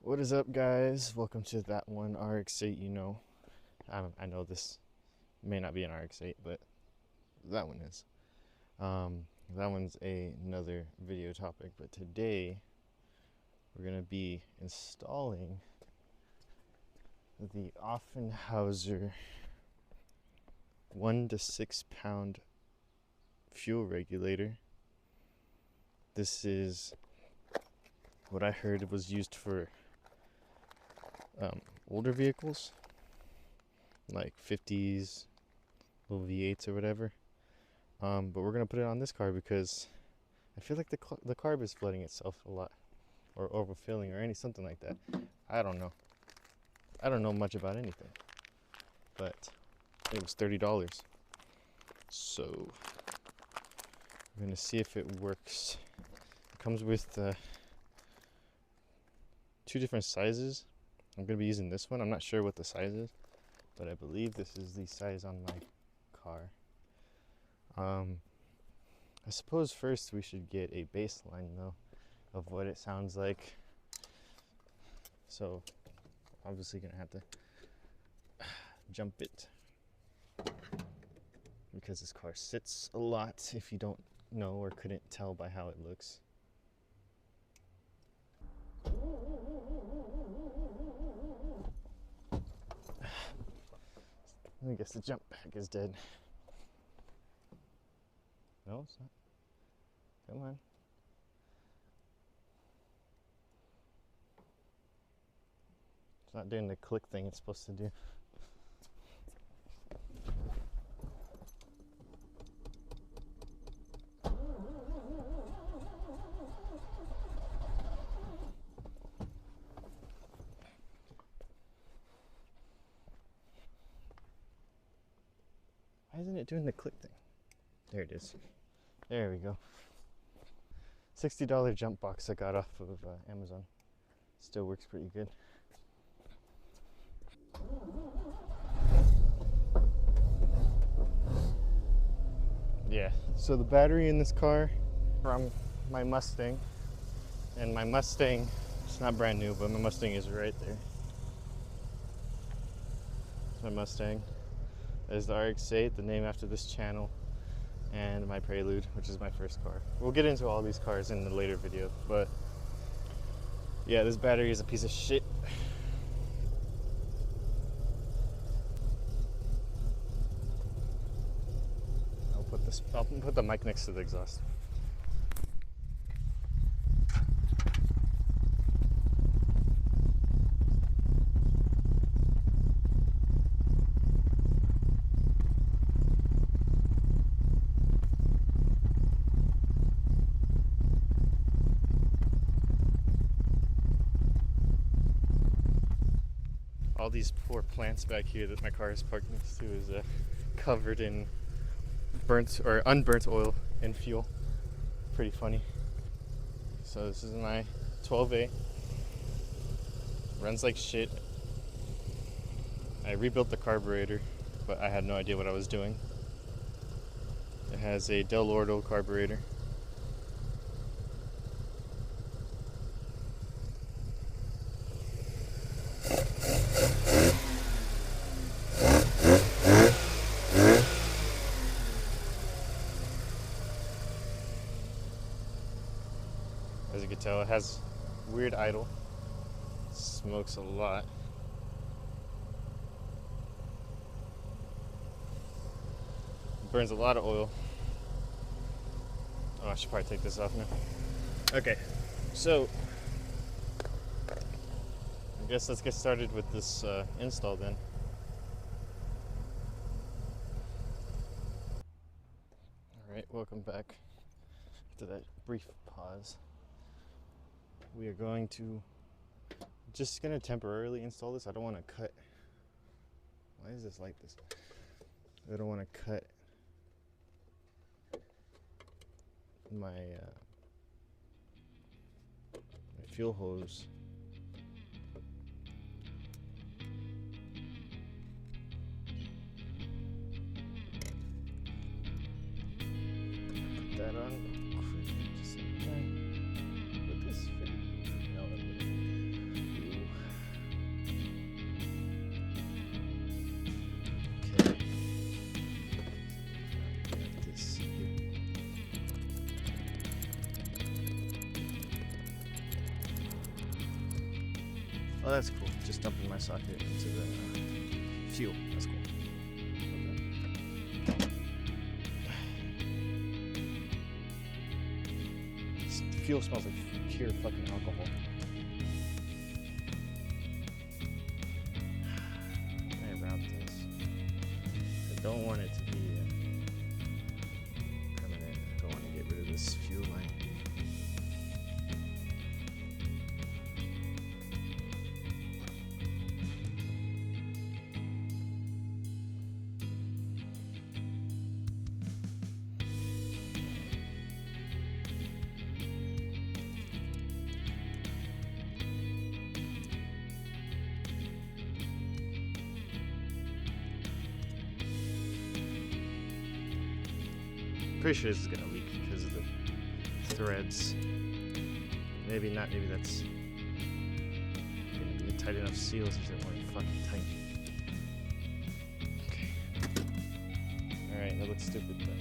What is up, guys? Welcome to that one RX-8. I know this may not be an RX-8, but that one is. That one's another video topic, but today we're gonna be installing the Offenhauser 1 to 6 pound fuel regulator. This is what I heard was used for older vehicles, like 50s, little V8s or whatever. But we're gonna put it on this car because I feel like the carb is flooding itself a lot, or overfilling, or something like that. I don't know. I don't know much about anything, but it was $30. So we're gonna see if it works. It comes with two different sizes. I'm gonna be using this one. I'm not sure what the size is, but I believe this is the size on my car. I suppose first we should get a baseline though of what it sounds like. So obviously gonna have to jump it because this car sits a lot, if you don't know or couldn't tell by how it looks. I guess the jump pack is dead. No, it's not. Come on. It's not doing the click thing it's supposed to do. Why isn't it doing the click thing? There it is. There we go. $60 jump box I got off of Amazon. Still works pretty good. Yeah, so the battery in this car from my Mustang, and my Mustang, it's not brand new, but my Mustang is right there. It's my Mustang. There's the RX-8, the name after this channel, and my Prelude, which is my first car. We'll get into all these cars in the later video, but yeah, this battery is a piece of shit. I'll put the mic next to the exhaust. All these poor plants back here that my car is parked next to is covered in burnt or unburnt oil and fuel. Pretty funny. So this is my 12A. Runs like shit. I rebuilt the carburetor, but I had no idea what I was doing. It has a Del Ordo carburetor. As you can tell, it has weird idle. Smokes a lot. Burns a lot of oil. Oh, I should probably take this off now. Okay, so I guess let's get started with this install then. Alright, welcome back to that brief pause. We are just gonna temporarily install this. I don't want to cut. Why is this like this? I don't want to cut my fuel hose. Put that on quick, just like that. Would this fit? No, it wouldn't. Oh, that's cool. Just dumping my socket into the fuel. That's cool. Okay. This fuel smells like pure fucking alcohol. I route this. I don't want it to be permanent. I don't want to get rid of this fuel line. Pretty sure this is gonna leak because of the threads. Maybe not, maybe that's gonna be a tight enough seal since it weren't fucking tight. Okay. Alright, that looks stupid, but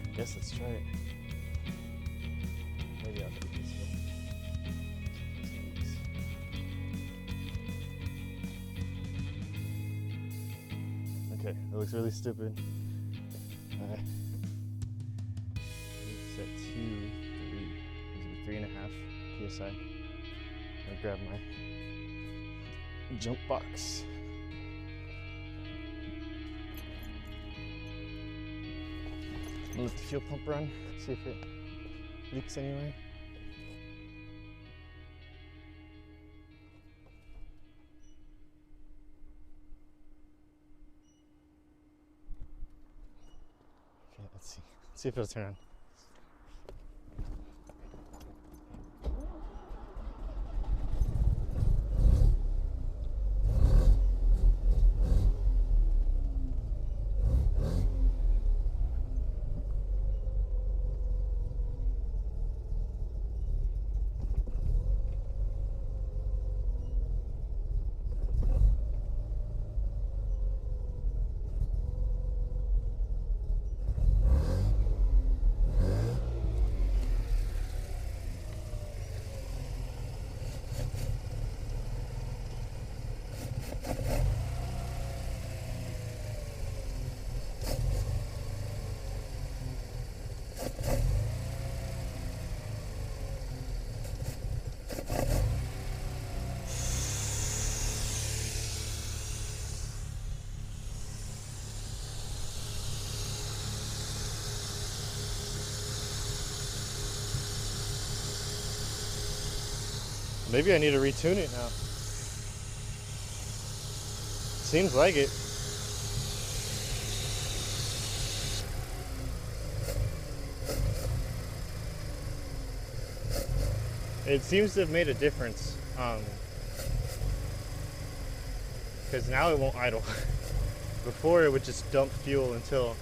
I guess let's try it. Maybe I'll keep this one. Okay, that looks really stupid. It's at 3.5 psi. I'm gonna grab my jump box. I'm gonna let the fuel pump run, see if it leaks anyway. Let's see if it'll turn on. Maybe I need to retune it now. Seems like it. It seems to have made a difference. Because now it won't idle. Before it would just dump fuel until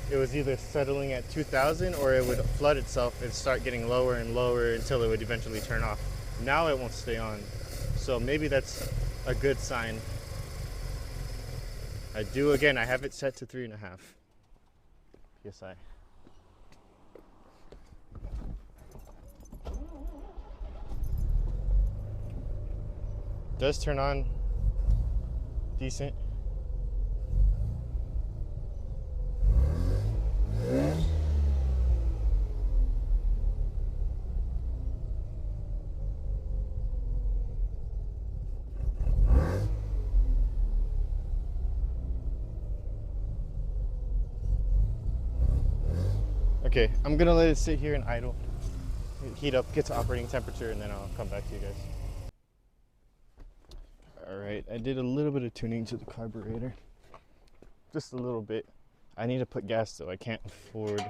it was either settling at 2,000 or it would flood itself and start getting lower and lower until it would eventually turn off. Now it won't stay on. So maybe that's a good sign. I have it set to 3.5 psi. Does turn on decent. Okay, I'm gonna let it sit here and idle, heat up, get to operating temperature, and then I'll come back to you guys. Alright, I did a little bit of tuning to the carburetor. Just a little bit. I need to put gas though. I can't afford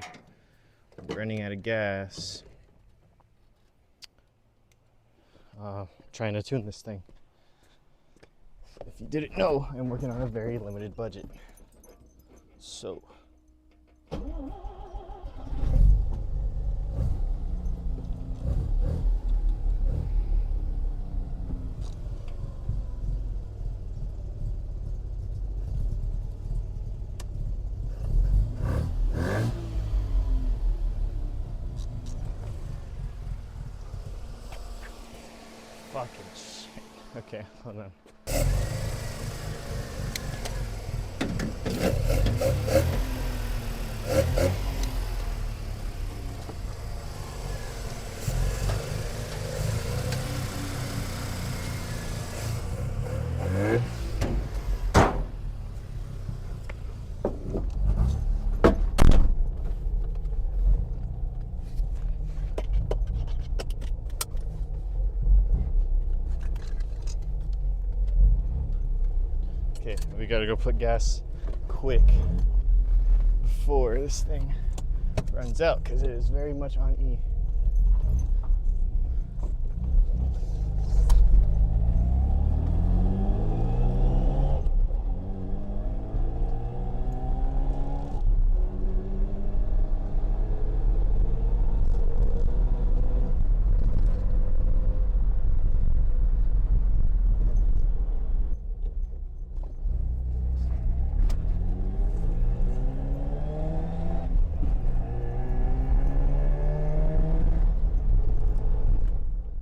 running out of gas. Trying to tune this thing. If you didn't know, I'm working on a very limited budget. So. Fucking shit. Okay, hold on. Okay, we gotta go put gas quick before this thing runs out because it is very much on E.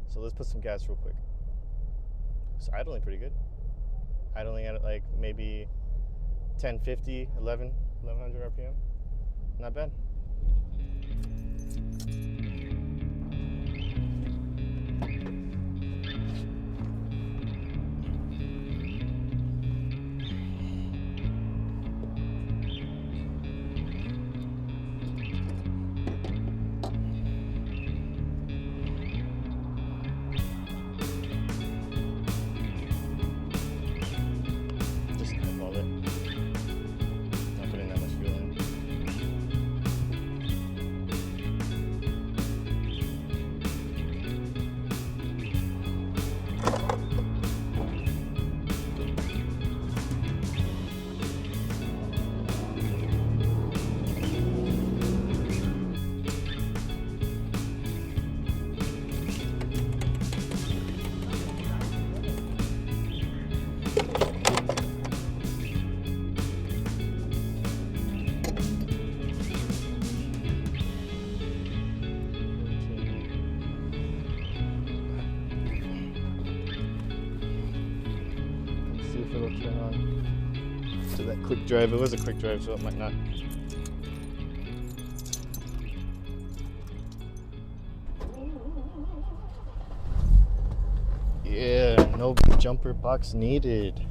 So let's put some gas real quick. It's idling pretty good. Idling at like maybe 1050, 1100 RPM. Not bad. It'll turn on to that quick drive. It was a quick drive, so it might not. Yeah, no jumper box needed.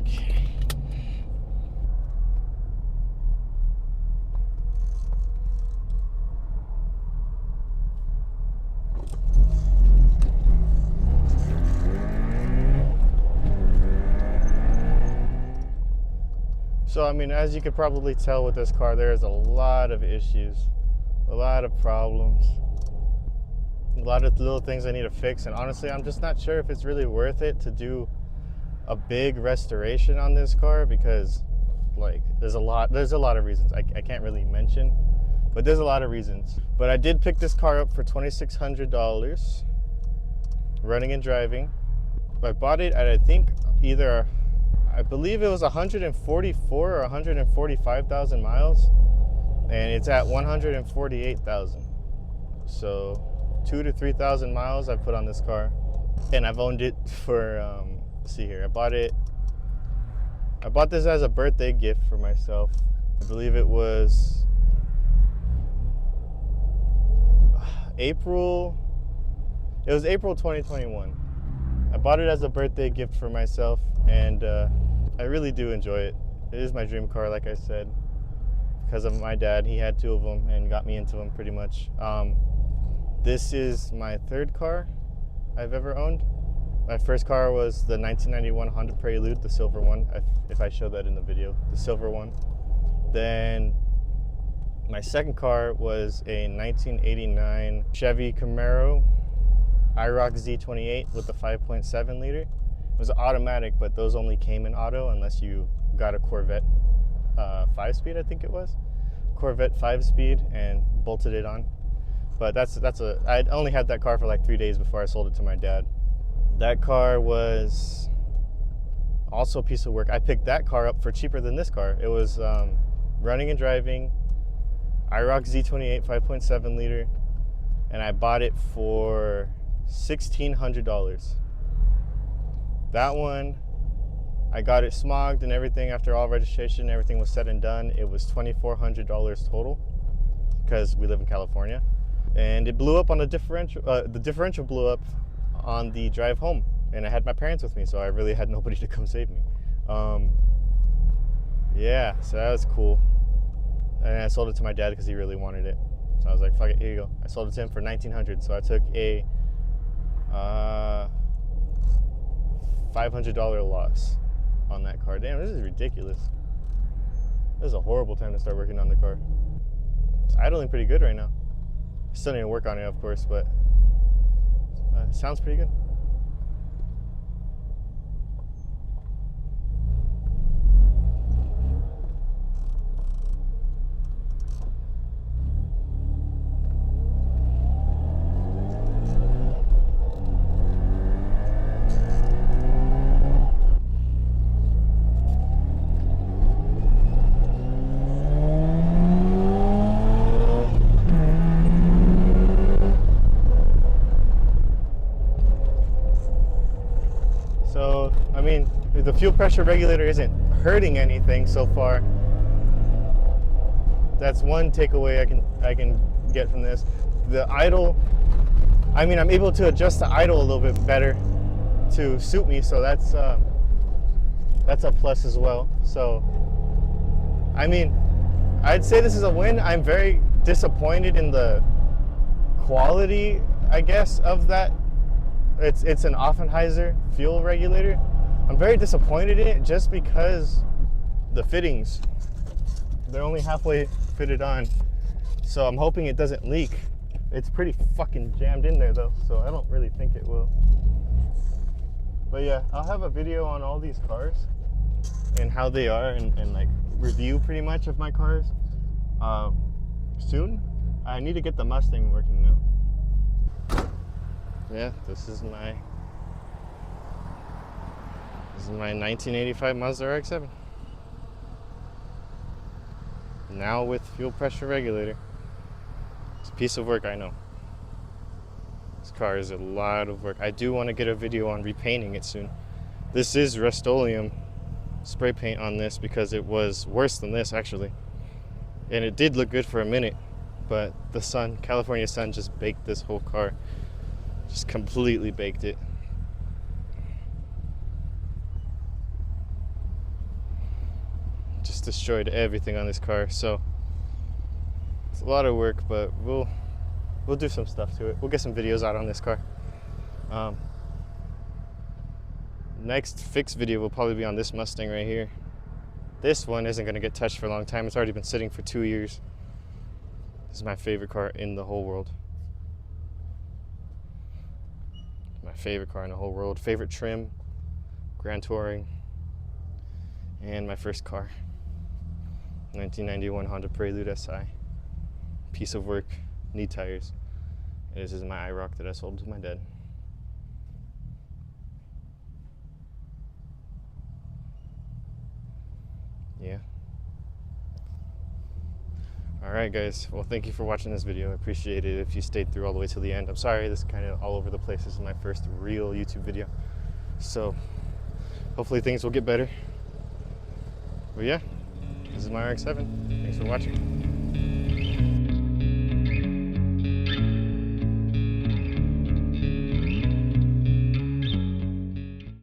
Okay. So, I mean, as you could probably tell with this car, there's a lot of issues, a lot of problems, a lot of little things I need to fix. And honestly, I'm just not sure if it's really worth it to do a big restoration on this car because, like, there's a lot of reasons I can't really mention, but there's a lot of reasons. But I did pick this car up for $2,600, running and driving. I bought it at, I think, I believe it was 144 or 145,000 miles, and it's at 148,000. So 2,000 to 3,000 miles I've put on this car, and I've owned it for, see here, I bought this as a birthday gift for myself. I believe it was April 2021. I bought it as a birthday gift for myself, and I really do enjoy it. It is my dream car, like I said, because of my dad. He had two of them and got me into them pretty much. This is my third car I've ever owned. My first car was the 1991 Honda Prelude, the silver one, if I show that in the video, the silver one. Then my second car was a 1989 Chevy Camaro IROC Z28 with the 5.7 liter. It was automatic, but those only came in auto unless you got a Corvette 5-speed, I think it was. Corvette 5-speed and bolted it on. But I only had that car for like 3 days before I sold it to my dad. That car was also a piece of work. I picked that car up for cheaper than this car. It was running and driving, IROC Z28 5.7 liter, and I bought it for $1,600. That one, I got it smogged and everything. After all registration, everything was said and done, it was $2,400 total, because we live in California. And it blew up on the differential. The differential blew up on the drive home, and I had my parents with me, so I really had nobody to come save me. Yeah, so that was cool. And I sold it to my dad because he really wanted it. So I was like, fuck it, here you go. I sold it to him for $1,900. So I took a $500 loss on that car. Damn, this is ridiculous. This is a horrible time to start working on the car. It's idling pretty good right now. I still need to work on it, of course, but it sounds pretty good. So, I mean, the fuel pressure regulator isn't hurting anything so far. That's one takeaway I can get from this. The idle, I mean, I'm able to adjust the idle a little bit better to suit me, so that's a plus as well. So, I mean, I'd say this is a win. I'm very disappointed in the quality, I guess, of that. It's an Offenheiser fuel regulator. I'm very disappointed in it just because the fittings, they're only halfway fitted on. So I'm hoping it doesn't leak. It's pretty fucking jammed in there though, so I don't really think it will. But yeah, I'll have a video on all these cars and how they are, and like review pretty much of my cars soon. I need to get the Mustang working though. Yeah, this is my 1985 Mazda RX-7. Now with fuel pressure regulator. It's a piece of work, I know. This car is a lot of work. I do want to get a video on repainting it soon. This is Rust-Oleum spray paint on this because it was worse than this actually. And it did look good for a minute, but the sun, California sun, just baked this whole car. Just completely baked it. Just destroyed everything on this car. So it's a lot of work, but we'll do some stuff to it. We'll get some videos out on this car. Next fix video will probably be on this Mustang right here. This one isn't going to get touched for a long time. It's already been sitting for 2 years. This is my favorite car in the whole world. My favorite car in the whole world. Favorite trim, Grand Touring, and my first car. 1991 Honda Prelude SI. Piece of work, knee tires. This is my IROC that I sold to my dad. Yeah. Alright guys, well thank you for watching this video. I appreciate it if you stayed through all the way till the end. I'm sorry this is kind of all over the place. This is my first real YouTube video. So hopefully things will get better. But yeah, this is my RX-7. Thanks for watching.